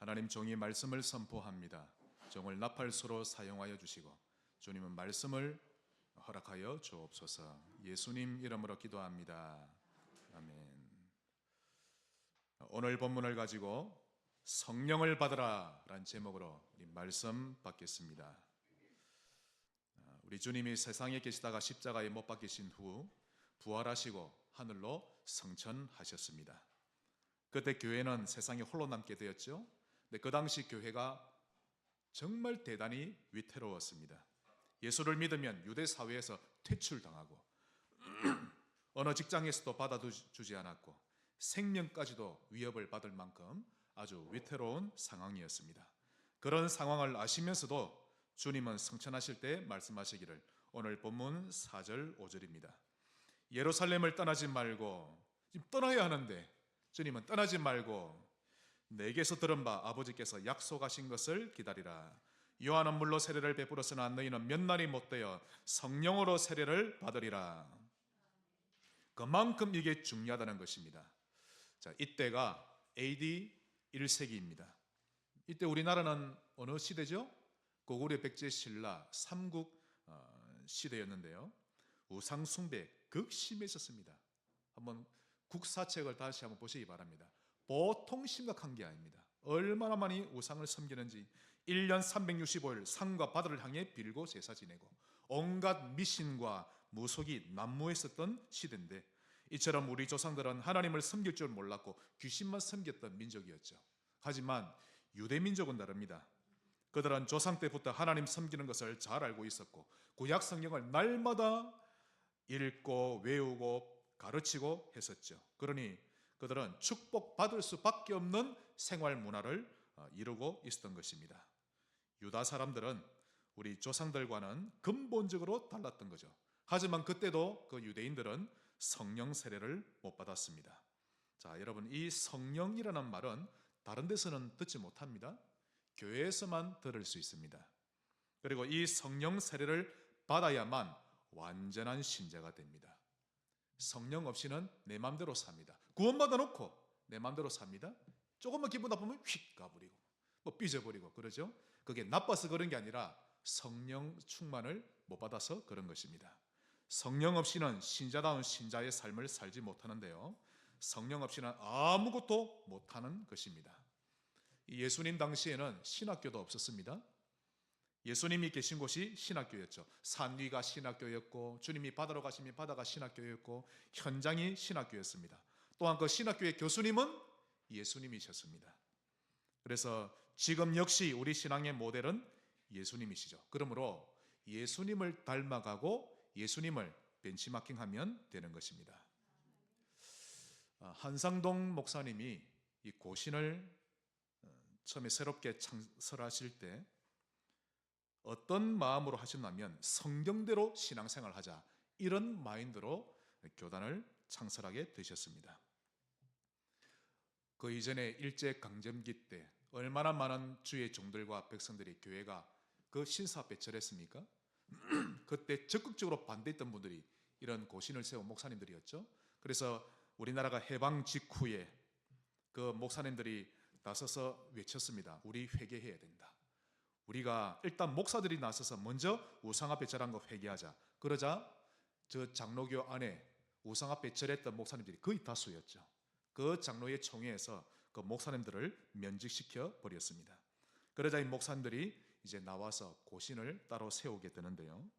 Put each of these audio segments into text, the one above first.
하나님 종이 말씀을 선포합니다. 종을 나팔수로 사용하여 주시고 주님은 말씀을 허락하여 주옵소서. 예수님 이름으로 기도합니다. 아멘. 오늘 본문을 가지고 성령을 받으라 라는 제목으로 우리 말씀 받겠습니다. 우리 주님이 세상에 계시다가 십자가에 못 박히신 후 부활하시고 하늘로 승천하셨습니다. 그때 교회는 세상에 홀로 남게 되었죠. 근데 그 당시 교회가 정말 대단히 위태로웠습니다. 예수를 믿으면 유대 사회에서 퇴출당하고 어느 직장에서도 받아주지 않았고 생명까지도 위협을 받을 만큼 아주 위태로운 상황이었습니다. 그런 상황을 아시면서도 주님은 승천하실 때 말씀하시기를, 오늘 본문 4절 5절입니다. 예루살렘을 떠나지 말고, 지금 떠나야 하는데 주님은 떠나지 말고 내게서 들은 바 아버지께서 약속하신 것을 기다리라. 요한은 물로 세례를 베풀었으나 너희는 몇 날이 못되어 성령으로 세례를 받으리라. 그만큼 이게 중요하다는 것입니다. 자, 이때가 AD 1세기입니다. 이때 우리나라는 어느 시대죠? 고구려 백제 신라 삼국 시대였는데요. 우상 숭배 극심했었습니다. 한번 국사책을 다시 한번 보시기 바랍니다. 보통 심각한 게 아닙니다. 얼마나 많이 우상을 섬기는지 1년 365일 산과 바다를 향해 빌고 제사 지내고 온갖 미신과 무속이 난무했었던 시대인데, 이처럼 우리 조상들은 하나님을 섬길 줄 몰랐고 귀신만 섬겼던 민족이었죠. 하지만 유대 민족은 다릅니다. 그들은 조상 때부터 하나님 섬기는 것을 잘 알고 있었고 구약 성경을 날마다 읽고 외우고 가르치고 했었죠. 그러니 그들은 축복받을 수밖에 없는 생활 문화를 이루고 있었던 것입니다. 유다 사람들은 우리 조상들과는 근본적으로 달랐던 거죠. 하지만 그때도 그 유대인들은 성령 세례를 못 받았습니다. 자, 여러분, 이 성령이라는 말은 다른 데서는 듣지 못합니다. 교회에서만 들을 수 있습니다. 그리고 이 성령 세례를 받아야만 완전한 신자가 됩니다. 성령 없이는 내 마음대로 삽니다. 구원받아 놓고 내 마음대로 삽니다. 조금만 기분 나쁘면 휙 가버리고 뭐 삐져버리고 그러죠. 그게 나빠서 그런 게 아니라 성령 충만을 못 받아서 그런 것입니다. 성령 없이는 신자다운 신자의 삶을 살지 못하는데요, 성령 없이는 아무것도 못하는 것입니다. 예수님 당시에는 신학교도 없었습니다. 예수님이 계신 곳이 신학교였죠. 산 위가 신학교였고 주님이 바다로 가시면 바다가 신학교였고 현장이 신학교였습니다. 또한 그 신학교의 교수님은 예수님이셨습니다. 그래서 지금 역시 우리 신앙의 모델은 예수님이시죠. 그러므로 예수님을 닮아가고 예수님을 벤치마킹하면 되는 것입니다. 한상동 목사님이 이 고신을 처음에 새롭게 창설하실 때 어떤 마음으로 하셨냐면 성경대로 신앙생활을 하자, 이런 마인드로 교단을 창설하게 되셨습니다. 그 이전에 일제강점기 때 얼마나 많은 주의 종들과 백성들이 교회가 그 신사 앞에 절했습니까? 그때 적극적으로 반대했던 분들이 이런 고신을 세운 목사님들이었죠. 그래서 우리나라가 해방 직후에 그 목사님들이 나서서 외쳤습니다. 우리 회개해야 된다. 우리가 일단 목사들이 나서서 먼저 우상 앞에 절한 거 회개하자. 그러자 저 장로교 안에 우상 앞에 절했던 목사님들이 거의 다수였죠. 그 장로의 총회에서 그 목사님들을 면직시켜 버렸습니다. 그러자 이 목사님들이 이제 나와서 고신을 따로 세우게 되는데요,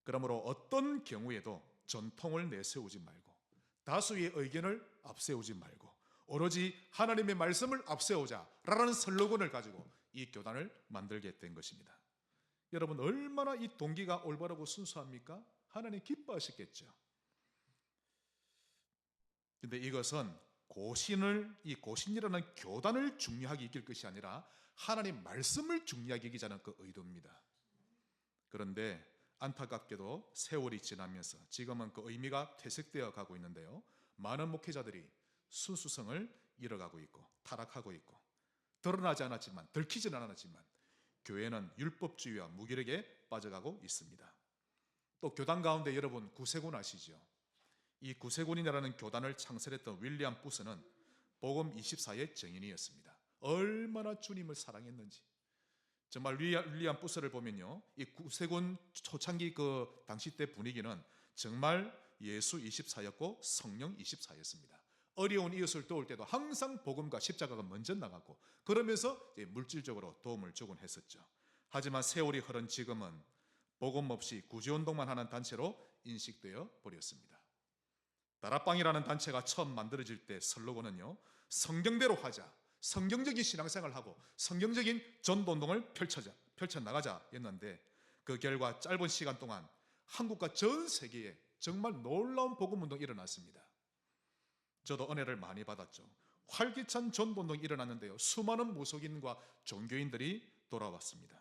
그러므로 어떤 경우에도 전통을 내세우지 말고 다수의 의견을 앞세우지 말고 오로지 하나님의 말씀을 앞세우자라는 슬로건을 가지고 이 교단을 만들게 된 것입니다. 여러분, 얼마나 이 동기가 올바르고 순수합니까? 하나님 기뻐하셨겠죠. 근데 이것은 이 고신이라는 교단을 중요하게 이길 것이 아니라 하나님 말씀을 중요하게 이기자는 그 의도입니다. 그런데 안타깝게도 세월이 지나면서 지금은 그 의미가 퇴색되어 가고 있는데요, 많은 목회자들이 순수성을 잃어가고 있고 타락하고 있고 드러나지 않았지만, 들키지는 않았지만 교회는 율법주의와 무기력에 빠져가고 있습니다. 또 교단 가운데 여러분 구세군 아시죠? 이 구세군이라는 교단을 창설했던 윌리엄 부스는 복음 24의 증인이었습니다. 얼마나 주님을 사랑했는지. 정말 윌리엄 부스를 보면요, 이 구세군 초창기 그 당시 때 분위기는 정말 예수 24였고 성령 24였습니다. 어려운 이웃을 도울 때도 항상 복음과 십자가가 먼저 나갔고, 그러면서 물질적으로 도움을 주곤 했었죠. 하지만 세월이 흐른 지금은 복음 없이 구제운동만 하는 단체로 인식되어 버렸습니다. 다락방이라는 단체가 처음 만들어질 때 슬로건은요, 성경대로 하자, 성경적인 신앙생활을 하고 성경적인 전도운동을 펼쳐나가자 였는데, 그 결과 짧은 시간 동안 한국과 전 세계에 정말 놀라운 복음운동이 일어났습니다. 저도 은혜를 많이 받았죠. 활기찬 전도운동이 일어났는데요, 수많은 무속인과 종교인들이 돌아왔습니다.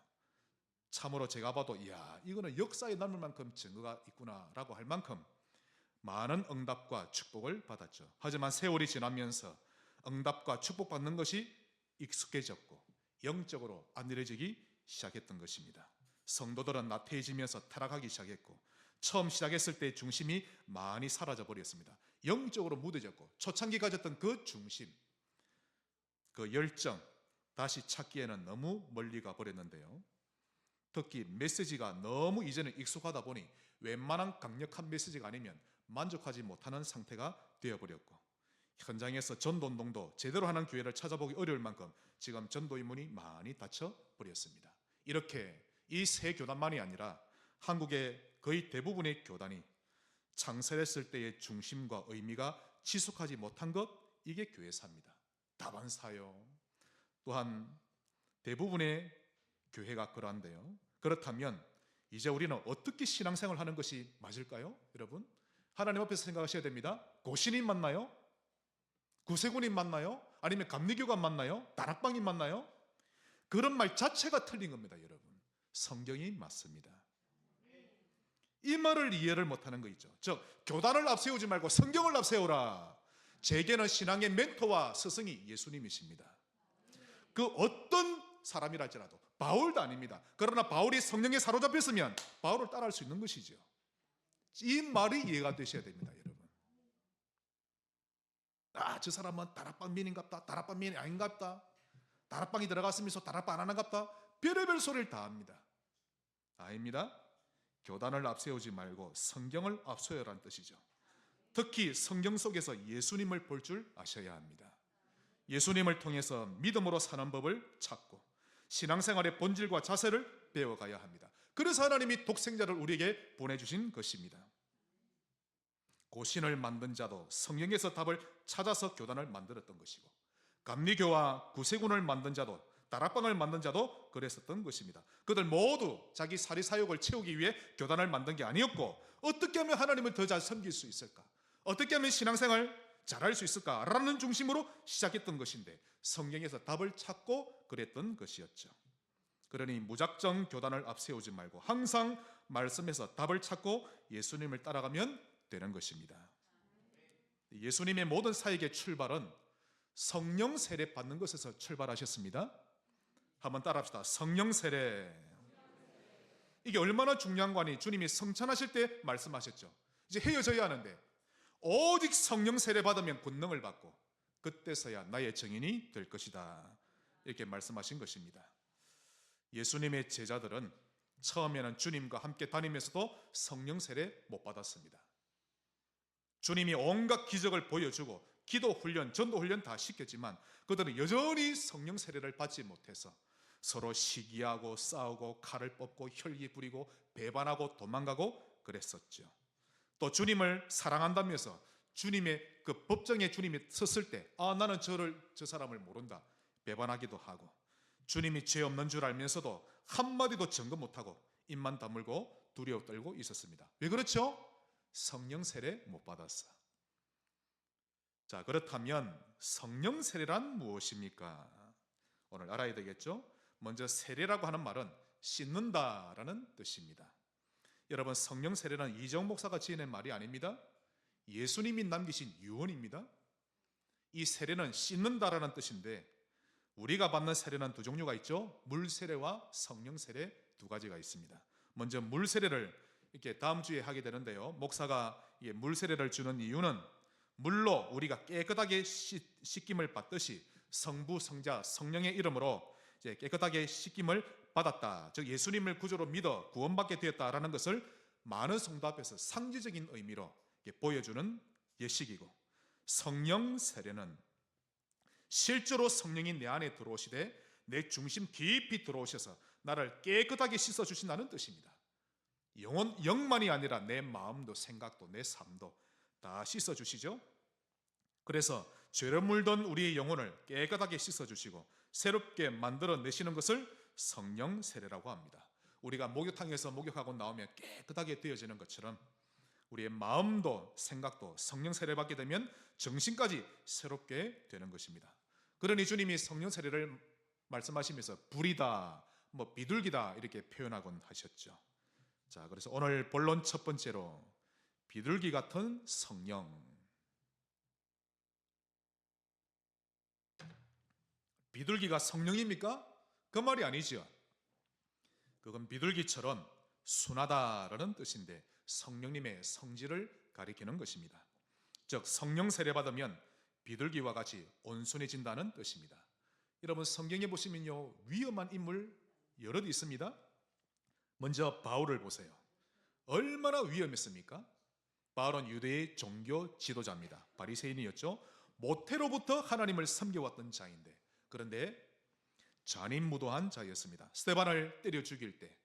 참으로 제가 봐도 이야, 이거는 역사에 남을 만큼 증거가 있구나라고 할 만큼 많은 응답과 축복을 받았죠. 하지만 세월이 지나면서 응답과 축복받는 것이 익숙해졌고 영적으로 안일해지기 시작했던 것입니다. 성도들은 나태해지면서 타락하기 시작했고, 처음 시작했을 때 중심이 많이 사라져 버렸습니다. 영적으로 무뎌졌고, 초창기 가졌던 그 중심, 그 열정 다시 찾기에는 너무 멀리 가 버렸는데요. 특히 메시지가 너무 이제는 익숙하다 보니 웬만한 강력한 메시지가 아니면 만족하지 못하는 상태가 되어버렸고, 현장에서 전도운동도 제대로 하는 교회를 찾아보기 어려울 만큼 지금 전도인문이 많이 닫혀버렸습니다. 이렇게 이 세 교단만이 아니라 한국의 거의 대부분의 교단이 창설했을 때의 중심과 의미가 지속하지 못한 것, 이게 교회사입니다. 다반사요. 또한 대부분의 교회가 그러한데요. 그렇다면 이제 우리는 어떻게 신앙생활을 하는 것이 맞을까요? 여러분, 하나님 앞에서 생각하셔야 됩니다. 고신이 맞나요? 구세군이 맞나요? 아니면 감리교가 맞나요? 다락방이 맞나요? 그런 말 자체가 틀린 겁니다. 여러분, 성경이 맞습니다. 이 말을 이해를 못하는 거 있죠. 즉, 교단을 앞세우지 말고 성경을 앞세우라. 제게는 신앙의 멘토와 스승이 예수님이십니다. 그 어떤 사람이랄지라도 바울도 아닙니다. 그러나 바울이 성령에 사로잡혔으면 바울을 따라할 수 있는 것이죠. 이 말이 이해가 되셔야 됩니다. 여러분, 저 사람은 다락방민인갑다, 다락방민이 아닌갑다, 다락방이 들어갔으면서 다락방 안 하는갑다, 별의별 소리를 다 합니다. 아닙니다. 교단을 앞세우지 말고 성경을 앞세우라는 뜻이죠. 특히 성경 속에서 예수님을 볼 줄 아셔야 합니다. 예수님을 통해서 믿음으로 사는 법을 찾고 신앙생활의 본질과 자세를 배워가야 합니다. 그래서 하나님이 독생자를 우리에게 보내주신 것입니다. 고신을 만든 자도 성경에서 답을 찾아서 교단을 만들었던 것이고, 감리교와 구세군을 만든 자도, 다락방을 만든 자도 그랬었던 것입니다. 그들 모두 자기 사리사욕을 채우기 위해 교단을 만든 게 아니었고, 어떻게 하면 하나님을 더 잘 섬길 수 있을까, 어떻게 하면 신앙생활 잘할 수 있을까라는 중심으로 시작했던 것인데, 성경에서 답을 찾고 그랬던 것이었죠. 그러니 무작정 교단을 앞세우지 말고 항상 말씀에서 답을 찾고 예수님을 따라가면 되는 것입니다. 예수님의 모든 사역의 출발은 성령 세례 받는 것에서 출발하셨습니다. 한번 따라합시다. 성령 세례. 이게 얼마나 중요한 거니? 주님이 성찬하실 때 말씀하셨죠. 이제 헤어져야 하는데 오직 성령 세례 받으면 권능을 받고 그때서야 나의 증인이 될 것이다, 이렇게 말씀하신 것입니다. 예수님의 제자들은 처음에는 주님과 함께 다니면서도 성령 세례 못 받았습니다. 주님이 온갖 기적을 보여주고 기도 훈련, 전도 훈련 다 시켰지만 그들은 여전히 성령 세례를 받지 못해서 서로 시기하고 싸우고 칼을 뽑고 혈기 부리고 배반하고 도망가고 그랬었죠. 또 주님을 사랑한다면서 주님의 그 법정에 주님이 섰을 때 나는 저 사람을 모른다 배반하기도 하고, 주님이 죄 없는 줄 알면서도 한마디도 증거 못하고 입만 다물고 두려워 떨고 있었습니다. 왜 그렇죠? 성령 세례 못 받았어. 자, 그렇다면 성령 세례란 무엇입니까? 오늘 알아야 되겠죠? 먼저 세례라고 하는 말은 씻는다라는 뜻입니다. 여러분, 성령 세례는 이정 목사가 지어낸 말이 아닙니다. 예수님이 남기신 유언입니다. 이 세례는 씻는다라는 뜻인데, 우리가 받는 세례는 두 종류가 있죠. 물 세례와 성령 세례 두 가지가 있습니다. 먼저 물 세례를 이렇게 다음 주에 하게 되는데요, 목사가 물 세례를 주는 이유는 물로 우리가 깨끗하게 씻김을 받듯이 성부, 성자, 성령의 이름으로 이제 깨끗하게 씻김을 받았다. 즉 예수님을 구주로 믿어 구원받게 되었다라는 것을 많은 성도 앞에서 상징적인 의미로 보여주는 예식이고, 성령 세례는 실제로 성령이 내 안에 들어오시되 내 중심 깊이 들어오셔서 나를 깨끗하게 씻어주신다는 뜻입니다. 영만이 아니라 내 마음도 생각도 내 삶도 다 씻어주시죠. 그래서 죄로 물던 우리의 영혼을 깨끗하게 씻어주시고 새롭게 만들어내시는 것을 성령 세례라고 합니다. 우리가 목욕탕에서 목욕하고 나오면 깨끗하게 되어지는 것처럼 우리의 마음도 생각도 성령 세례 받게 되면 정신까지 새롭게 되는 것입니다. 그러니 주님이 성령 세례를 말씀하시면서 불이다, 비둘기다 이렇게 표현하곤 하셨죠. 자, 그래서 오늘 본론 첫 번째로 비둘기 같은 성령. 비둘기가 성령입니까? 그 말이 아니죠. 그건 비둘기처럼 순하다라는 뜻인데 성령님의 성질을 가리키는 것입니다. 즉 성령 세례 받으면 비둘기와 같이 온순해진다는 뜻입니다. 여러분 성경에 보시면요 위험한 인물 여럿 있습니다. 먼저 바울을 보세요. 얼마나 위험했습니까? 바울은 유대의 종교 지도자입니다. 바리새인이었죠. 모태로부터 하나님을 섬겨왔던 자인데, 그런데 잔인무도한 자였습니다. 스데반을 때려 죽일 때,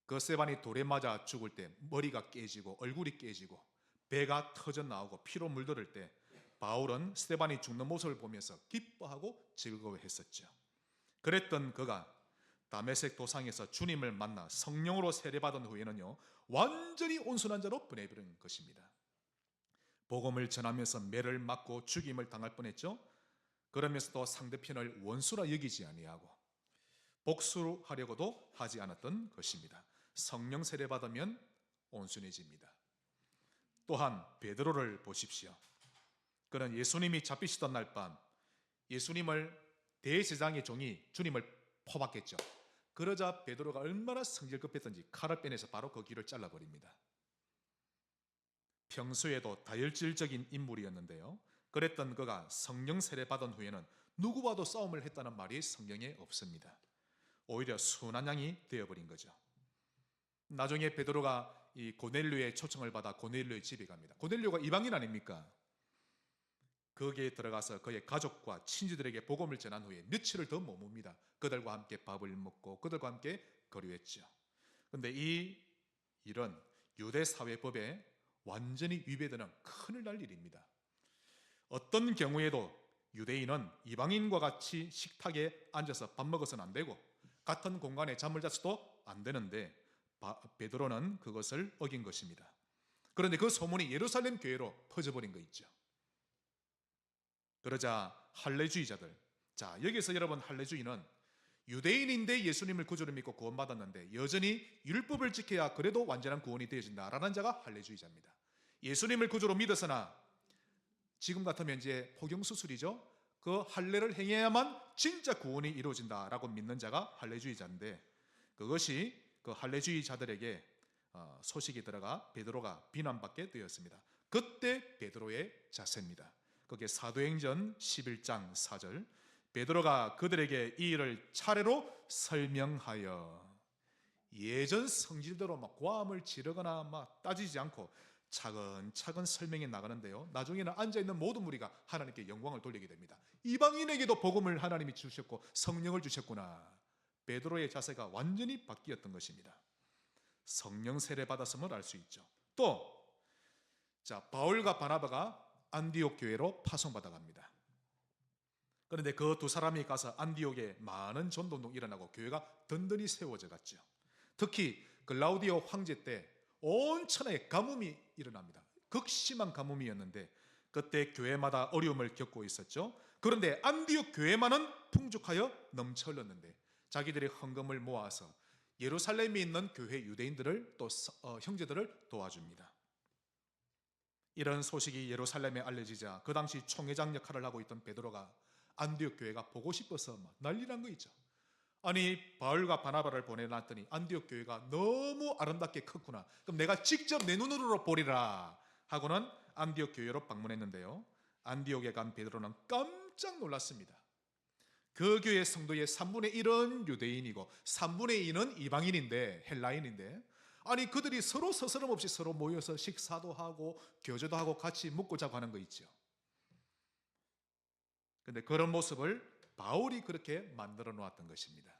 그 스데반이 돌에 맞아 죽을 때 머리가 깨지고 얼굴이 깨지고 배가 터져 나오고 피로 물들을 때 바울은 스데반이 죽는 모습을 보면서 기뻐하고 즐거워했었죠. 그랬던 그가 다메섹 도상에서 주님을 만나 성령으로 세례받은 후에는요 완전히 온순한 자로 변해버린 것입니다. 복음을 전하면서 매를 맞고 죽임을 당할 뻔했죠. 그러면서도 상대편을 원수라 여기지 아니하고 복수하려고도 하지 않았던 것입니다. 성령 세례 받으면 온순해집니다. 또한 베드로를 보십시오. 그는 예수님이 잡히시던 날 밤 예수님을 대제사장의 종이 주님을 포박했죠. 그러자 베드로가 얼마나 성질급했던지 칼을 빼내서 바로 그 귀를 잘라버립니다. 평소에도 다혈질적인 인물이었는데요, 그랬던 그가 성령 세례 받은 후에는 누구와도 싸움을 했다는 말이 성경에 없습니다. 오히려 순한 양이 되어버린 거죠. 나중에 베드로가 이 고넬료의 초청을 받아 고넬료의 집에 갑니다. 고넬료가 이방인 아닙니까? 거기에 들어가서 그의 가족과 친지들에게 복음을 전한 후에 며칠을 더 머뭅니다. 그들과 함께 밥을 먹고 그들과 함께 거류했죠. 그런데 이 일은 유대 사회법에 완전히 위배되는 큰일 날 일입니다. 어떤 경우에도 유대인은 이방인과 같이 식탁에 앉아서 밥 먹어서는 안 되고 같은 공간에 잠을 자서도 안 되는데 베드로는 그것을 어긴 것입니다. 그런데 그 소문이 예루살렘 교회로 퍼져버린 거 있죠. 그러자 할례주의자들, 자 여기서 여러분 할례주의는 유대인인데 예수님을 구주로 믿고 구원받았는데 여전히 율법을 지켜야 그래도 완전한 구원이 되어진다라는 자가 할례주의자입니다. 예수님을 구주로 믿어서나 지금 같으면 이제 포경수술이죠. 그 할례를 행해야만 진짜 구원이 이루어진다라고 믿는 자가 할례주의자인데, 그것이 그 할례주의자들에게 소식이 들어가 베드로가 비난받게 되었습니다. 그때 베드로의 자세입니다. 그게 사도행전 11장 4절, 베드로가 그들에게 이 일을 차례로 설명하여 예전 성질대로 막 고함을 지르거나 막 따지지 않고 차근차근 설명해 나가는데요, 나중에는 앉아있는 모든 무리가 하나님께 영광을 돌리게 됩니다. 이방인에게도 복음을 하나님이 주셨고 성령을 주셨구나. 베드로의 자세가 완전히 바뀌었던 것입니다. 성령 세례 받았음을 알 수 있죠. 또 바울과 바나바가 안디옥 교회로 파송받아 갑니다. 그런데 그 두 사람이 가서 안디옥에 많은 전도운동이 일어나고 교회가 든든히 세워져 갔죠. 특히 글라우디오 황제 때 온 천하에 가뭄이 일어납니다. 극심한 가뭄이었는데 그때 교회마다 어려움을 겪고 있었죠. 그런데 안디옥 교회만은 풍족하여 넘쳐 흘렀는데 자기들의 헌금을 모아서 예루살렘에 있는 교회 유대인들을 또 형제들을 도와줍니다. 이런 소식이 예루살렘에 알려지자 그 당시 총회장 역할을 하고 있던 베드로가 안디옥 교회가 보고 싶어서 막 난리난 거 있죠. 아니 바울과 바나바를 보내놨더니 안디옥 교회가 너무 아름답게 컸구나. 그럼 내가 직접 내 눈으로 보리라 하고는 안디옥 교회로 방문했는데요, 안디옥에 간 베드로는 깜짝 놀랐습니다. 그 교회 성도의 3분의 1은 유대인이고 3분의 2는 이방인인데, 헬라인인데, 아니 그들이 서로 서스럼 없이 서로 모여서 식사도 하고 교제도 하고 같이 묵고 자고 하는 거 있죠. 근데 그런 모습을 바울이 그렇게 만들어 놓았던 것입니다.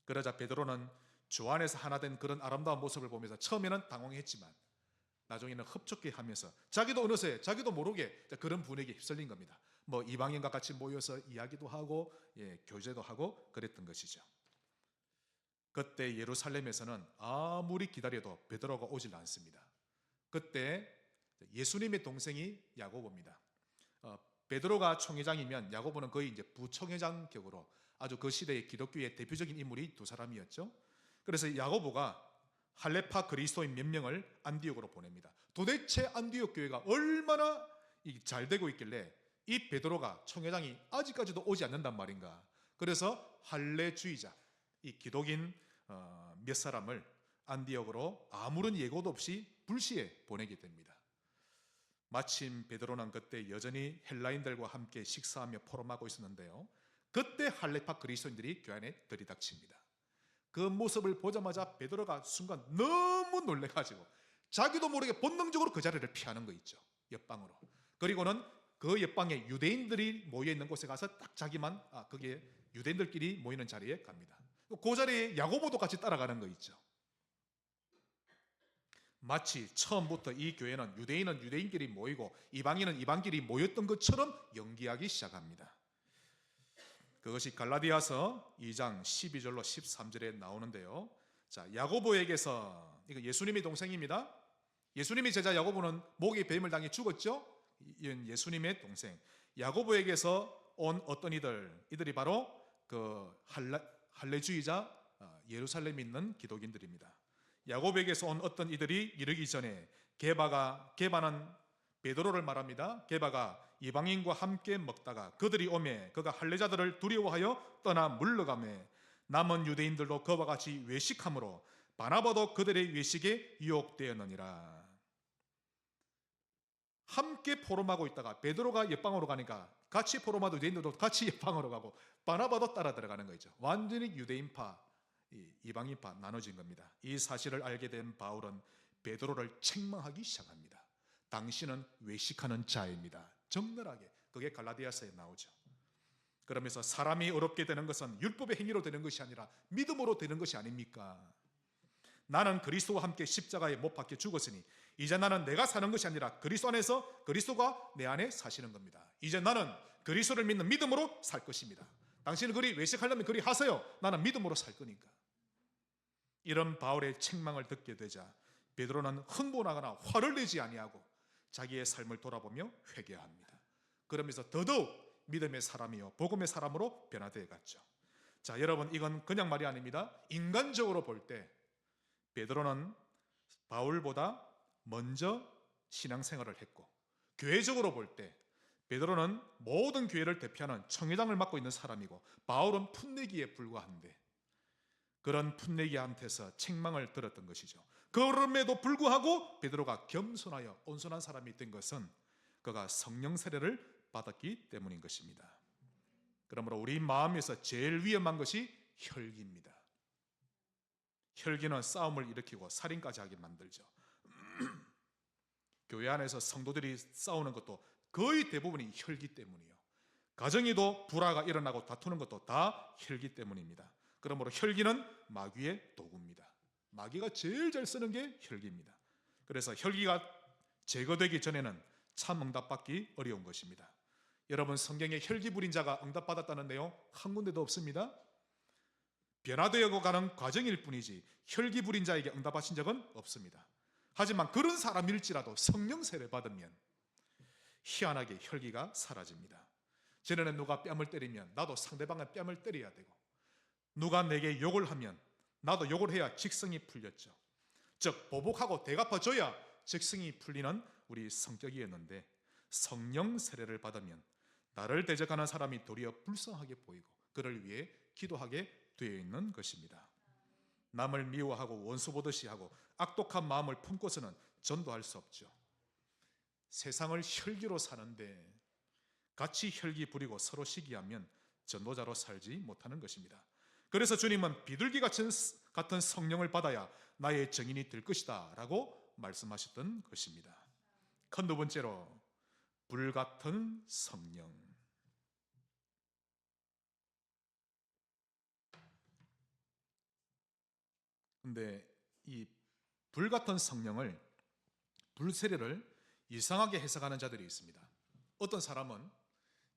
그러자 베드로는 주 안에서 하나 된 그런 아름다운 모습을 보면서 처음에는 당황했지만 나중에는 흡족해 하면서 자기도 어느새 자기도 모르게 그런 분위기에 휩쓸린 겁니다. 뭐 이방인과 같이 모여서 이야기도 하고 교제도 하고 그랬던 것이죠. 그때 예루살렘에서는 아무리 기다려도 베드로가 오질 않습니다. 그때 예수님의 동생이 야고보입니다. 베드로가 총회장이면 야고보는 거의 이제 부총회장 격으로 아주 그 시대의 기독교의 대표적인 인물이 두 사람이었죠. 그래서 야고보가 할레파 그리스도인 몇 명을 안디옥으로 보냅니다. 도대체 안디옥 교회가 얼마나 잘 되고 있길래 이 베드로가 총회장이 아직까지도 오지 않는단 말인가. 그래서 할례주의자, 이 기독인 몇 사람을 안디옥으로 아무런 예고도 없이 불시에 보내게 됩니다. 마침 베드로는 그때 여전히 헬라인들과 함께 식사하며 포럼하고 있었는데요. 그때 할레파 그리스도인들이 교회 안에 들이닥칩니다. 그 모습을 보자마자 베드로가 순간 너무 놀래가지고 자기도 모르게 본능적으로 그 자리를 피하는 거 있죠. 옆방으로. 그리고는 그 옆방에 유대인들이 모여있는 곳에 가서 딱 자기만 그게 유대인들끼리 모이는 자리에 갑니다. 그 자리에 야고보도 같이 따라가는 거 있죠. 마치 처음부터 이 교회는 유대인은 유대인끼리 모이고 이방인은 이방끼리 모였던 것처럼 연기하기 시작합니다. 그것이 갈라디아서 2장 12절로 13절에 나오는데요. 자, 야고보에게서, 이거 예수님의 동생입니다. 예수님의 제자 야고보는 목에 뱀을 당해 죽었죠. 이은 예수님의 동생 야고보에게서 온 어떤 이들이 바로 그 할례주의자 예루살렘에 있는 기독인들입니다. 야고보에게서 온 어떤 이들이 이르기 전에 게바는 베드로를 말합니다. 게바가 이방인과 함께 먹다가 그들이 오매 그가 할례자들을 두려워하여 떠나 물러가매 남은 유대인들도 그와 같이 외식함으로 바나바도 그들의 외식에 유혹되었느니라. 함께 포럼하고 있다가 베드로가 옆방으로 가니까 같이 포럼하던 유대인들도 같이 옆방으로 가고 바나바도 따라 들어가는 거죠. 완전히 유대인파, 이방인파 나눠진 겁니다. 이 사실을 알게 된 바울은 베드로를 책망하기 시작합니다. 당신은 외식하는 자입니다. 적나라하게. 그게 갈라디아서에 나오죠. 그러면서 사람이 어렵게 되는 것은 율법의 행위로 되는 것이 아니라 믿음으로 되는 것이 아닙니까? 나는 그리스도와 함께 십자가에 못 박혀 죽었으니 이제 나는 내가 사는 것이 아니라 그리스도 안에서 그리스도가 내 안에 사시는 겁니다. 이제 나는 그리스도를 믿는 믿음으로 살 것입니다. 당신은 그리 외식하려면 그리 하세요. 나는 믿음으로 살 거니까. 이런 바울의 책망을 듣게 되자 베드로는 흥분하거나 화를 내지 아니하고 자기의 삶을 돌아보며 회개합니다. 그러면서 더더욱 믿음의 사람이요 복음의 사람으로 변화되어 갔죠. 자, 여러분, 이건 그냥 말이 아닙니다. 인간적으로 볼 때 베드로는 바울보다 먼저 신앙생활을 했고, 교회적으로 볼 때 베드로는 모든 교회를 대표하는 청회장을 맡고 있는 사람이고 바울은 풋내기에 불과한데 그런 풋내기한테서 책망을 들었던 것이죠. 그럼에도 불구하고 베드로가 겸손하여 온순한 사람이 된 것은 그가 성령 세례를 받았기 때문인 것입니다. 그러므로 우리 마음에서 제일 위험한 것이 혈기입니다. 혈기는 싸움을 일으키고 살인까지 하게 만들죠. 교회 안에서 성도들이 싸우는 것도 거의 대부분이 혈기 때문이에요. 가정에도 불화가 일어나고 다투는 것도 다 혈기 때문입니다. 그러므로 혈기는 마귀의 도구입니다. 마귀가 제일 잘 쓰는 게 혈기입니다. 그래서 혈기가 제거되기 전에는 참 응답받기 어려운 것입니다. 여러분, 성경에 혈기 부린 자가 응답받았다는 내용 한 군데도 없습니다. 변화되어 가는 과정일 뿐이지 혈기 부린 자에게 응답하신 적은 없습니다. 하지만 그런 사람일지라도 성령 세례 받으면 희한하게 혈기가 사라집니다. 전에는 누가 뺨을 때리면 나도 상대방의 뺨을 때려야 되고, 누가 내게 욕을 하면 나도 욕을 해야 직성이 풀렸죠. 즉 보복하고 대갚아줘야 직성이 풀리는 우리 성격이었는데 성령 세례를 받으면 나를 대적하는 사람이 도리어 불쌍하게 보이고 그를 위해 기도하게 되어 있는 것입니다. 남을 미워하고 원수 보듯이 하고 악독한 마음을 품고서는 전도할 수 없죠. 세상을 혈기로 사는데 같이 혈기 부리고 서로 시기하면 전도자로 살지 못하는 것입니다. 그래서 주님은 비둘기 같은 성령을 받아야 나의 증인이 될 것이다 라고 말씀하셨던 것입니다. 큰 두 번째로 불같은 성령. 근데 이 불같은 성령을, 불세례를 이상하게 해석하는 자들이 있습니다. 어떤 사람은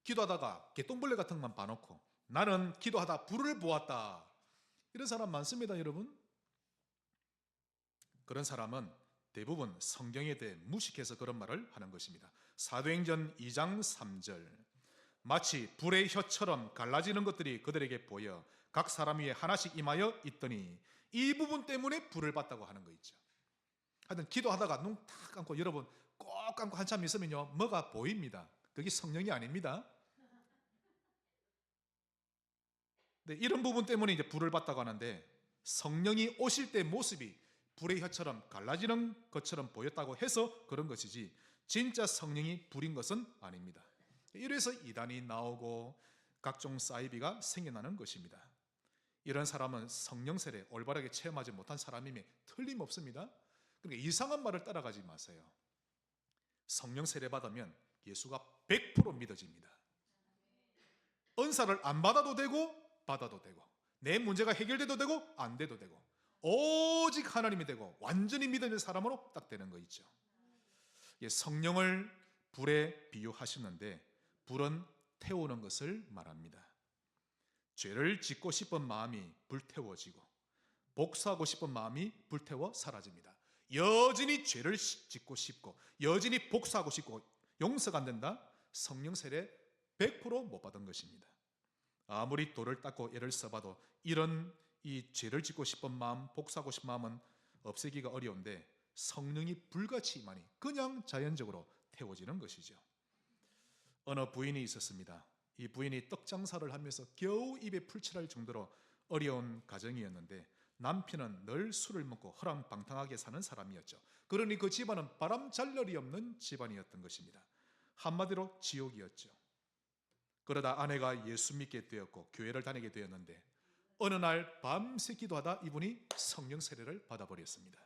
기도하다가 개똥벌레 같은 것만 봐놓고 나는 기도하다 불을 보았다, 이런 사람 많습니다, 여러분. 그런 사람은 대부분 성경에 대해 무식해서 그런 말을 하는 것입니다. 사도행전 2장 3절, 마치 불의 혀처럼 갈라지는 것들이 그들에게 보여 각 사람 위에 하나씩 임하여 있더니, 이 부분 때문에 불을 받다고 하는 거 있죠. 하여튼 기도하다가 눈 탁 감고, 여러분 꼭 감고 한참 있으면요 뭐가 보입니다. 그게 성령이 아닙니다. 네, 이런 부분 때문에 이제 불을 받다고 하는데, 성령이 오실 때 모습이 불의 혀처럼 갈라지는 것처럼 보였다고 해서 그런 것이지 진짜 성령이 불인 것은 아닙니다. 이래서 이단이 나오고 각종 사이비가 생겨나는 것입니다. 이런 사람은 성령 세례 올바르게 체험하지 못한 사람임에 틀림없습니다. 그러니까 이상한 말을 따라가지 마세요. 성령 세례 받으면 예수가 100% 믿어집니다. 은사를 안 받아도 되고 받아도 되고, 내 문제가 해결돼도 되고 안 돼도 되고, 오직 하나님이 되고 완전히 믿어지는 사람으로 딱 되는 거 있죠. 성령을 불에 비유하시는데, 불은 태우는 것을 말합니다. 죄를 짓고 싶은 마음이 불태워지고 복수하고 싶은 마음이 불태워 사라집니다. 여전히 죄를 짓고 싶고 여전히 복수하고 싶고 용서가 안 된다? 성령 세례 100% 못 받은 것입니다. 아무리 돌을 닦고 애를 써봐도 이런 이 죄를 짓고 싶은 마음, 복수하고 싶은 마음은 없애기가 어려운데, 성령이 불같이 임하니 그냥 자연적으로 태워지는 것이죠. 어느 부인이 있었습니다. 이 부인이 떡 장사를 하면서 겨우 입에 풀칠할 정도로 어려운 가정이었는데, 남편은 늘 술을 먹고 허랑방탕하게 사는 사람이었죠. 그러니 그 집안은 바람잘날이 없는 집안이었던 것입니다. 한마디로 지옥이었죠. 그러다 아내가 예수 믿게 되었고 교회를 다니게 되었는데, 어느 날 밤새 기도하다 이분이 성령 세례를 받아버렸습니다.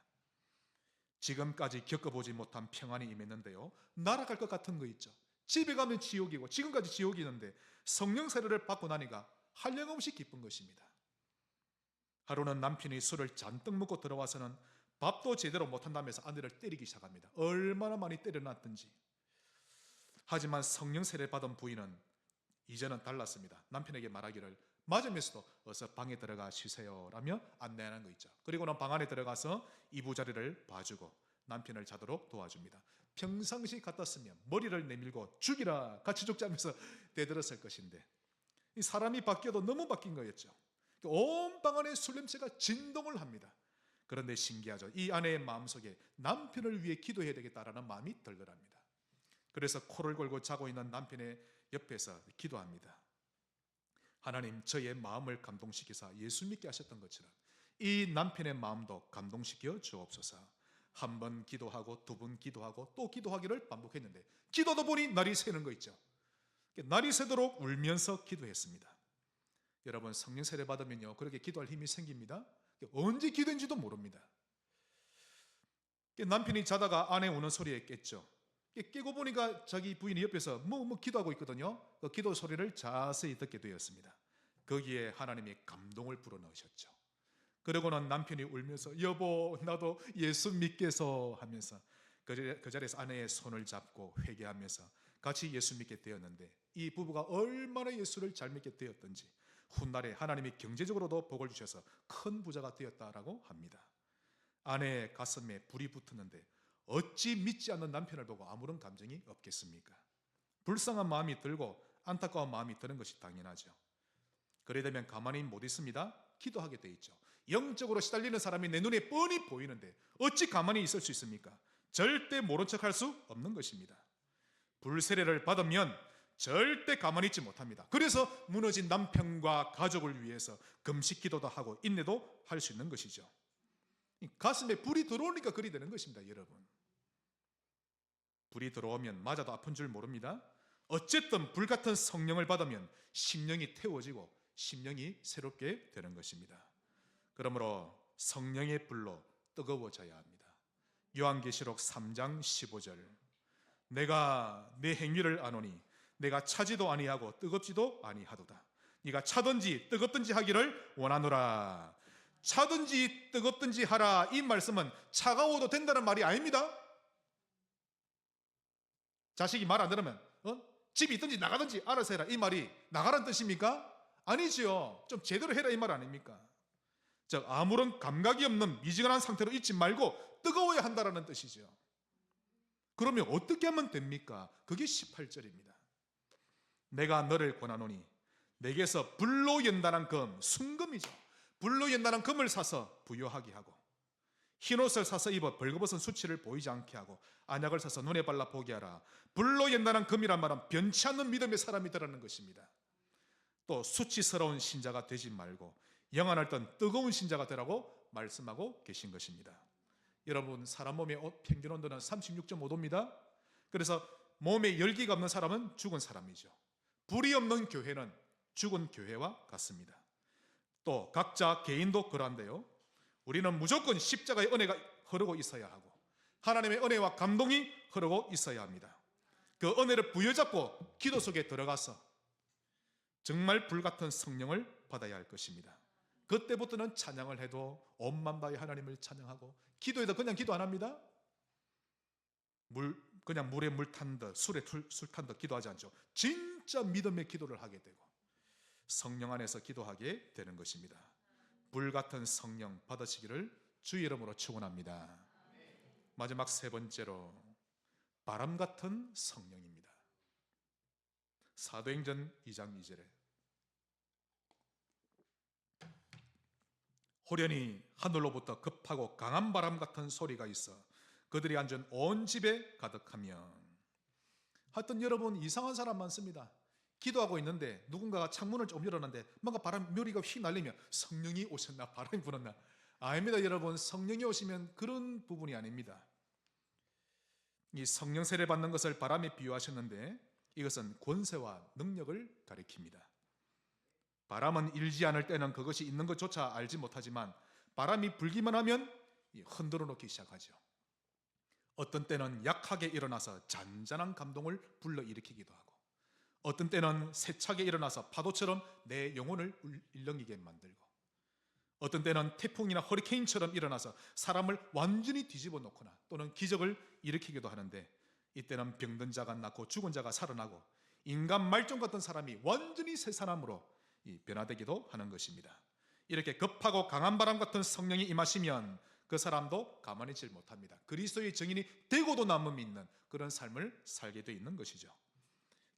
지금까지 겪어보지 못한 평안이 임했는데요, 날아갈 것 같은 거 있죠. 집에 가면 지옥이고 지금까지 지옥이는데 성령 세례를 받고 나니까 한량없이 기쁜 것입니다. 하루는 남편이 술을 잔뜩 먹고 들어와서는 밥도 제대로 못한다면서 아내를 때리기 시작합니다. 얼마나 많이 때려놨든지. 하지만 성령 세례를 받은 부인은 이제는 달랐습니다. 남편에게 말하기를 맞으면서도 어서 방에 들어가 쉬세요 라며 안내하는 거 있죠. 그리고는 방 안에 들어가서 이부자리를 봐주고 남편을 자도록 도와줍니다. 평상시 같았으면 머리를 내밀고 죽이라, 같이 죽자면서 대들었을 것인데, 이 사람이 바뀌어도 너무 바뀐 거였죠. 온 방 안에 술 냄새가 진동을 합니다. 그런데 신기하죠. 이 아내의 마음속에 남편을 위해 기도해야 되겠다라는 마음이 들더랍니다. 그래서 코를 골고 자고 있는 남편의 옆에서 기도합니다. 하나님, 저의 마음을 감동시키사 예수 믿게 하셨던 것처럼 이 남편의 마음도 감동시켜 주옵소서. 한 번 기도하고 두 번 기도하고 또 기도하기를 반복했는데, 기도도 보니 날이 새는 거 있죠. 날이 새도록 울면서 기도했습니다. 여러분, 성령 세례 받으면요 그렇게 기도할 힘이 생깁니다. 언제 기도인지도 모릅니다. 남편이 자다가 아내 우는 소리에 깼죠. 깨고 보니까 자기 부인이 옆에서 뭐 기도하고 있거든요. 그 기도 소리를 자세히 듣게 되었습니다. 거기에 하나님이 감동을 불어넣으셨죠. 그러고는 남편이 울면서 여보 나도 예수 믿겠어 하면서 그 자리에서 아내의 손을 잡고 회개하면서 같이 예수 믿게 되었는데, 이 부부가 얼마나 예수를 잘 믿게 되었던지 훗날에 하나님이 경제적으로도 복을 주셔서 큰 부자가 되었다라고 합니다. 아내의 가슴에 불이 붙었는데 어찌 믿지 않는 남편을 보고 아무런 감정이 없겠습니까? 불쌍한 마음이 들고 안타까운 마음이 드는 것이 당연하죠. 그래 되면 가만히 못 있습니다. 기도하게 돼 있죠. 영적으로 시달리는 사람이 내 눈에 뻔히 보이는데 어찌 가만히 있을 수 있습니까? 절대 모른 척할 수 없는 것입니다. 불세례를 받으면 절대 가만히 있지 못합니다. 그래서 무너진 남편과 가족을 위해서 금식 기도도 하고 인내도 할 수 있는 것이죠. 가슴에 불이 들어오니까 그리 되는 것입니다. 여러분, 불이 들어오면 맞아도 아픈 줄 모릅니다. 어쨌든 불같은 성령을 받으면 심령이 태워지고 심령이 새롭게 되는 것입니다. 그러므로 성령의 불로 뜨거워져야 합니다. 요한계시록 3장 15절, 내가 내 행위를 아노니 내가 차지도 아니하고 뜨겁지도 아니하도다. 네가 차든지 뜨겁든지 하기를 원하노라. 차든지 뜨겁든지 하라, 이 말씀은 차가워도 된다는 말이 아닙니다. 자식이 말 안 들으면 집이 있든지 나가든지 알아서 해라, 이 말이 나가라는 뜻입니까? 아니지요. 좀 제대로 해라, 이 말 아닙니까? 즉 아무런 감각이 없는 미지근한 상태로 있지 말고 뜨거워야 한다라는 뜻이죠. 그러면 어떻게 하면 됩니까? 그게 18절입니다. 내가 너를 권하노니 내게서 불로 연단한 금, 순금이죠. 불로 연단한 금을 사서 부요하게 하고, 흰옷을 사서 입어 벌거벗은 수치를 보이지 않게 하고, 안약을 사서 눈에 발라 보게 하라. 불로 연단한 금이란 말은 변치 않는 믿음의 사람이라는 것입니다. 또 수치스러운 신자가 되지 말고 영원할 땐 뜨거운 신자가 되라고 말씀하고 계신 것입니다. 여러분, 사람 몸의 평균 온도는 36.5도입니다. 그래서 몸에 열기가 없는 사람은 죽은 사람이죠. 불이 없는 교회는 죽은 교회와 같습니다. 또 각자 개인도 그러한데요, 우리는 무조건 십자가의 은혜가 흐르고 있어야 하고 하나님의 은혜와 감동이 흐르고 있어야 합니다. 그 은혜를 부여잡고 기도 속에 들어가서 정말 불같은 성령을 받아야 할 것입니다. 그때부터는 찬양을 해도 온만 다해 하나님을 찬양하고, 기도해도 그냥 기도 안 합니다. 그냥 물에 물 탄 듯, 술에 술 탄 듯 기도하지 않죠. 진짜 믿음의 기도를 하게 되고 성령 안에서 기도하게 되는 것입니다. 불같은 성령 받으시기를 주의 이름으로 축원합니다. 마지막 세 번째로 바람 같은 성령입니다. 사도행전 2장 2절에 호련히 하늘로부터 급하고 강한 바람 같은 소리가 있어 그들이 앉은 온 집에 가득하며. 하여튼 여러분, 이상한 사람 많습니다. 기도하고 있는데 누군가가 창문을 좀 열었는데 뭔가 바람 묘리가 휙 날리며 성령이 오셨나, 바람이 불었나. 아닙니다. 여러분, 성령이 오시면 그런 부분이 아닙니다. 이 성령 세례 받는 것을 바람에 비유하셨는데 이것은 권세와 능력을 가리킵니다. 바람은 일지 않을 때는 그것이 있는 것조차 알지 못하지만 바람이 불기만 하면 흔들어 놓기 시작하죠. 어떤 때는 약하게 일어나서 잔잔한 감동을 불러일으키기도 하고, 어떤 때는 세차게 일어나서 파도처럼 내 영혼을 일렁이게 만들고, 어떤 때는 태풍이나 허리케인처럼 일어나서 사람을 완전히 뒤집어 놓거나 또는 기적을 일으키기도 하는데, 이때는 병든 자가 낫고 죽은 자가 살아나고 인간 말종 같은 사람이 완전히 새 사람으로 변화되기도 하는 것입니다. 이렇게 급하고 강한 바람 같은 성령이 임하시면 그 사람도 가만히 있지 못합니다. 그리스도의 증인이 되고도 남음 있는 그런 삶을 살게 되어 있는 것이죠.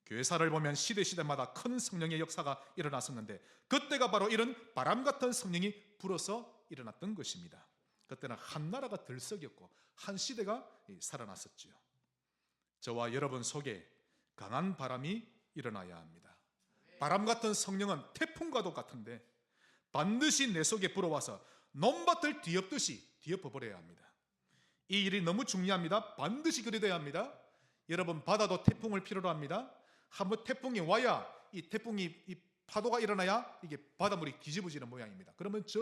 교회사를 보면 시대마다 큰 성령의 역사가 일어났었는데 그때가 바로 이런 바람 같은 성령이 불어서 일어났던 것입니다. 그때는 한 나라가 들썩였고 한 시대가 살아났었지요. 저와 여러분 속에 강한 바람이 일어나야 합니다. 바람 같은 성령은 태풍과도 같은데 반드시 내 속에 불어와서 논밭을 뒤엎듯이 뒤엎어버려야 합니다. 이 일이 너무 중요합니다. 반드시 그리 돼야 합니다. 여러분, 바다도 태풍을 필요로 합니다. 한번 태풍이 와야 이 파도가 일어나야 이게 바닷물이 뒤집어지는 모양입니다. 그러면 저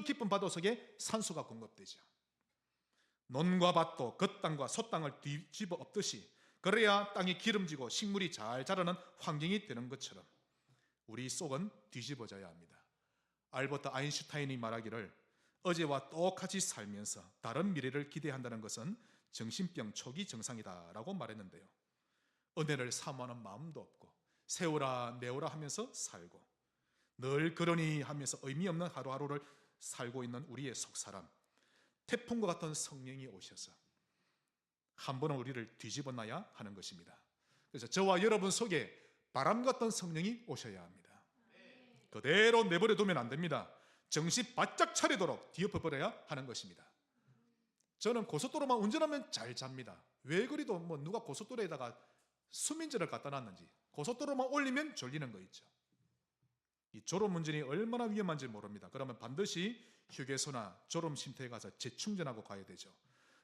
깊은 바다 속에 산소가 공급되죠. 논과 밭도 겉땅과 솥땅을 뒤집어 엎듯이 그래야 땅이 기름지고 식물이 잘 자라는 환경이 되는 것처럼 우리 속은 뒤집어져야 합니다. 알버트 아인슈타인이 말하기를 어제와 똑같이 살면서 다른 미래를 기대한다는 것은 정신병 초기 증상이다라고 말했는데요. 은혜를 사모하는 마음도 없고 세우라 내오라 하면서 살고 늘 그러니 하면서 의미 없는 하루하루를 살고 있는 우리의 속사람, 태풍과 같은 성령이 오셔서 한 번은 우리를 뒤집어 놔야 하는 것입니다. 그래서 저와 여러분 속에 바람 같은 성령이 오셔야 합니다. 그대로 내버려 두면 안 됩니다. 정신 바짝 차리도록 뒤엎어버려야 하는 것입니다. 저는 고속도로만 운전하면 잘 잡니다. 왜 그리도 누가 고속도로에다가 수면제를 갖다 놨는지 고속도로만 올리면 졸리는 거 있죠. 이 졸음운전이 얼마나 위험한지 모릅니다. 그러면 반드시 휴게소나 졸음쉼터에 가서 재충전하고 가야 되죠.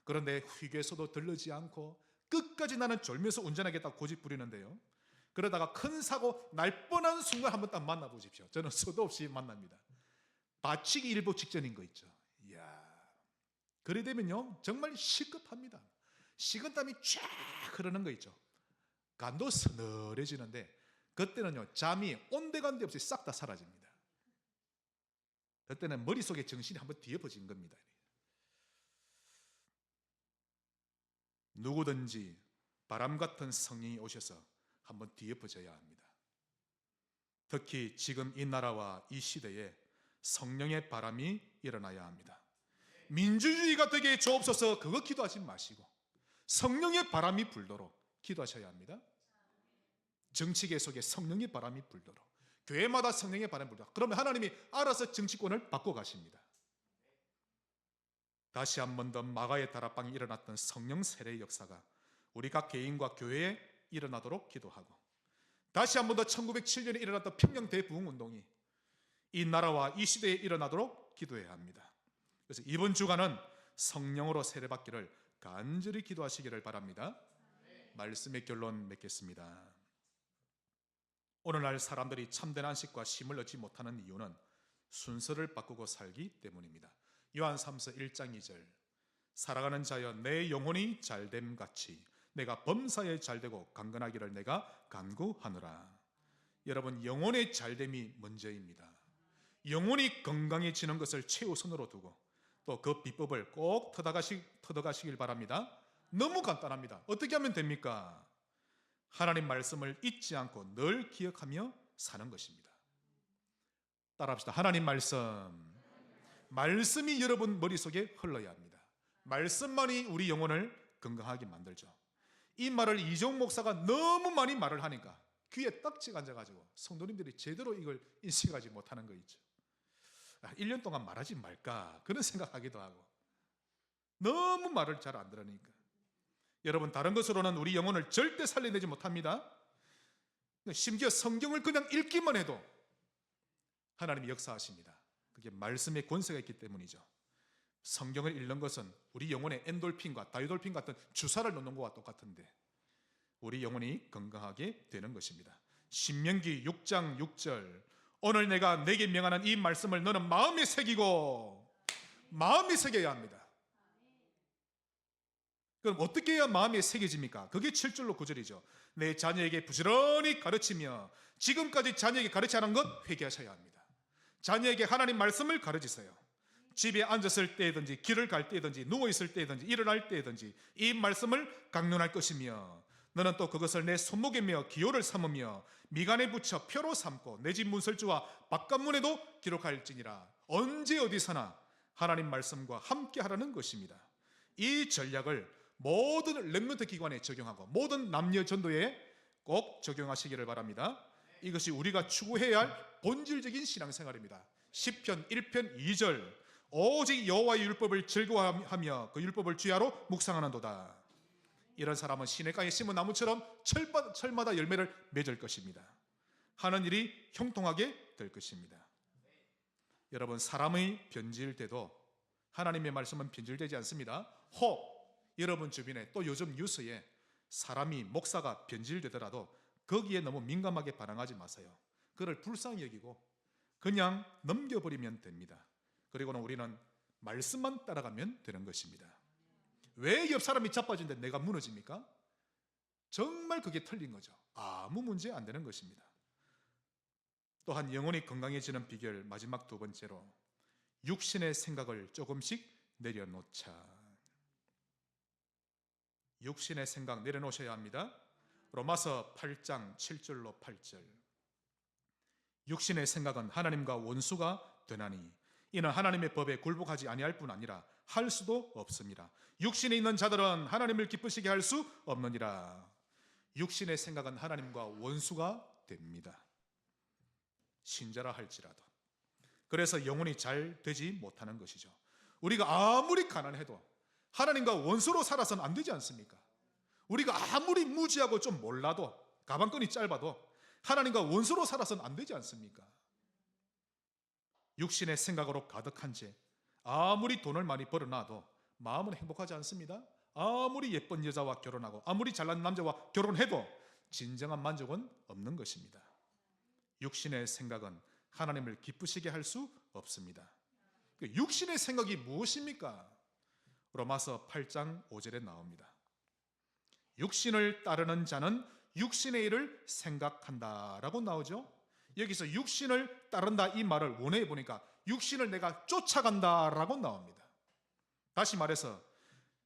그런데 휴게소도 들르지 않고 끝까지 나는 졸면서 운전하겠다고 고집 부리는데요, 그러다가 큰 사고 날 뻔한 순간 한번 딱 만나보십시오. 저는 수도 없이 만납니다. 바치기 일보 직전인 거 있죠. 이야, 그래 되면요 정말 시급합니다. 식은땀이 쫙 흐르는 거 있죠. 간도 서늘해지는데 그때는요 잠이 온데간데 없이 싹 다 사라집니다. 그때는 머릿속에 정신이 한번 뒤엎어진 겁니다. 누구든지 바람 같은 성령이 오셔서 한번 뒤엎어져야 합니다. 특히 지금 이 나라와 이 시대에 성령의 바람이 일어나야 합니다. 민주주의가 되게 주옵소서 그거 기도하지 마시고 성령의 바람이 불도록 기도하셔야 합니다. 정치계 속에 성령의 바람이 불도록, 교회마다 성령의 바람이 불도록, 그러면 하나님이 알아서 정치권을 바꿔가십니다. 다시 한 번 더 마가의 다락방이 일어났던 성령 세례의 역사가 우리 각 개인과 교회에 일어나도록 기도하고, 다시 한 번 더 1907년에 일어났던 평양 대부흥운동이 이 나라와 이 시대에 일어나도록 기도해야 합니다. 그래서 이번 주간은 성령으로 세례받기를 간절히 기도하시기를 바랍니다. 말씀의 결론 맺겠습니다. 오늘날 사람들이 참된 안식과 쉼을 얻지 못하는 이유는 순서를 바꾸고 살기 때문입니다. 요한 3서 1장 2절, 살아가는 자여 내 영혼이 잘됨 같이 내가 범사에 잘되고 강건하기를 내가 간구하노라. 여러분, 영혼의 잘됨이 문제입니다. 영혼이 건강해지는 것을 최우선으로 두고 또 그 비법을 꼭 터득하시길 바랍니다. 너무 간단합니다. 어떻게 하면 됩니까? 하나님 말씀을 잊지 않고 늘 기억하며 사는 것입니다. 따라합시다. 하나님 말씀이 여러분 머릿속에 흘러야 합니다. 말씀만이 우리 영혼을 건강하게 만들죠. 이 말을 이종 목사가 너무 많이 말을 하니까 귀에 떡지가 앉아가지고 성도님들이 제대로 이걸 인식하지 못하는 거 있죠. 1년 동안 말하지 말까 그런 생각하기도 하고, 너무 말을 잘 안 들으니까. 여러분, 다른 것으로는 우리 영혼을 절대 살려내지 못합니다. 심지어 성경을 그냥 읽기만 해도 하나님이 역사하십니다. 그게 말씀의 권세가 있기 때문이죠. 성경을 읽는 것은 우리 영혼에 엔돌핀과 다이돌핀 같은 주사를 놓는 것과 똑같은데 우리 영혼이 건강하게 되는 것입니다. 신명기 6장 6절, 오늘 내가 내게 명하는 이 말씀을 너는 마음에 새기고, 마음에 새겨야 합니다. 그럼 어떻게 해야 마음에 새겨집니까? 그게 7절로 9절이죠. 내 자녀에게 부지런히 가르치며, 지금까지 자녀에게 가르치지 않은 것 회개하셔야 합니다. 자녀에게 하나님 말씀을 가르치세요. 집에 앉았을 때든지 길을 갈 때든지 누워있을 때든지 일어날 때든지 이 말씀을 강론할 것이며, 너는 또 그것을 내 손목에 메어 기호를 삼으며 미간에 붙여 표로 삼고 내 집 문설주와 바깥문에도 기록할지니라. 언제 어디서나 하나님 말씀과 함께 하라는 것입니다. 이 전략을 모든 렘넌트 기관에 적용하고 모든 남녀 전도에 꼭 적용하시기를 바랍니다. 이것이 우리가 추구해야 할 본질적인 신앙생활입니다. 시편 1편 2절, 오직 여호와의 율법을 즐거워하며 그 율법을 주야로 묵상하는도다. 이런 사람은 시냇가에 심은 나무처럼 철마다 열매를 맺을 것입니다. 하는 일이 형통하게 될 것입니다. 여러분, 사람의 변질돼도 하나님의 말씀은 변질되지 않습니다. 혹 여러분 주변에 또 요즘 뉴스에 사람이 목사가 변질되더라도 거기에 너무 민감하게 반응하지 마세요. 그를 불쌍히 여기고 그냥 넘겨버리면 됩니다. 그리고는 우리는 말씀만 따라가면 되는 것입니다. 왜 옆 사람이 자빠진데 내가 무너집니까? 정말 그게 틀린 거죠. 아무 문제 안 되는 것입니다. 또한 영혼이 건강해지는 비결, 마지막 두 번째로 육신의 생각을 조금씩 내려놓자. 육신의 생각 내려놓으셔야 합니다. 로마서 8장 7절로 8절, 육신의 생각은 하나님과 원수가 되나니 이는 하나님의 법에 굴복하지 아니할 뿐 아니라 할 수도 없습니다. 육신에 있는 자들은 하나님을 기쁘시게 할 수 없느니라. 육신의 생각은 하나님과 원수가 됩니다. 신자라 할지라도. 그래서 영혼이 잘 되지 못하는 것이죠. 우리가 아무리 가난해도 하나님과 원수로 살아서는 안 되지 않습니까? 우리가 아무리 무지하고 좀 몰라도, 가방끈이 짧아도 하나님과 원수로 살아서는 안 되지 않습니까? 육신의 생각으로 가득한 채 아무리 돈을 많이 벌어놔도 마음은 행복하지 않습니다. 아무리 예쁜 여자와 결혼하고 아무리 잘난 남자와 결혼해도 진정한 만족은 없는 것입니다. 육신의 생각은 하나님을 기쁘시게 할 수 없습니다. 육신의 생각이 무엇입니까? 로마서 8장 5절에 나옵니다. 육신을 따르는 자는 육신의 일을 생각한다라고 나오죠. 여기서 육신을 따른다 이 말을 원어에 보니까 육신을 내가 쫓아간다라고 나옵니다. 다시 말해서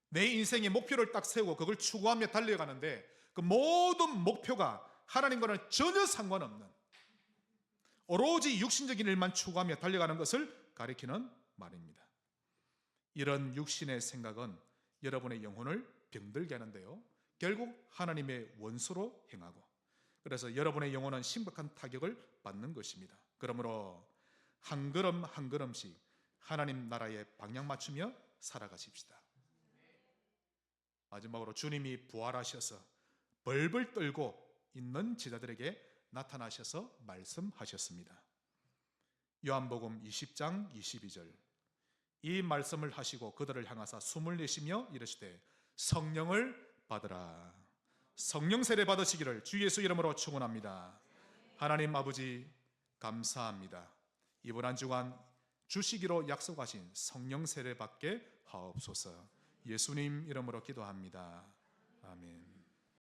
내 인생의 목표를 딱 세우고 그걸 추구하며 달려가는데 그 모든 목표가 하나님과는 전혀 상관없는 오로지 육신적인 일만 추구하며 달려가는 것을 가리키는 말입니다. 이런 육신의 생각은 여러분의 영혼을 병들게 하는데요, 결국 하나님의 원수로 행하고, 그래서 여러분의 영혼은 심각한 타격을 받는 것입니다. 그러므로 한 걸음 한 걸음씩 하나님 나라에 방향 맞추며 살아가십시다. 마지막으로 주님이 부활하셔서 벌벌 떨고 있는 제자들에게 나타나셔서 말씀하셨습니다. 요한복음 20장 22절, 이 말씀을 하시고 그들을 향하사 숨을 내쉬며 이르시되 성령을 받으라. 성령 세례 받으시기를 주 예수 이름으로 축원합니다. 하나님 아버지 감사합니다. 이번 한 주간 주시기로 약속하신 성령 세례 받게 하옵소서. 예수님 이름으로 기도합니다. 아멘.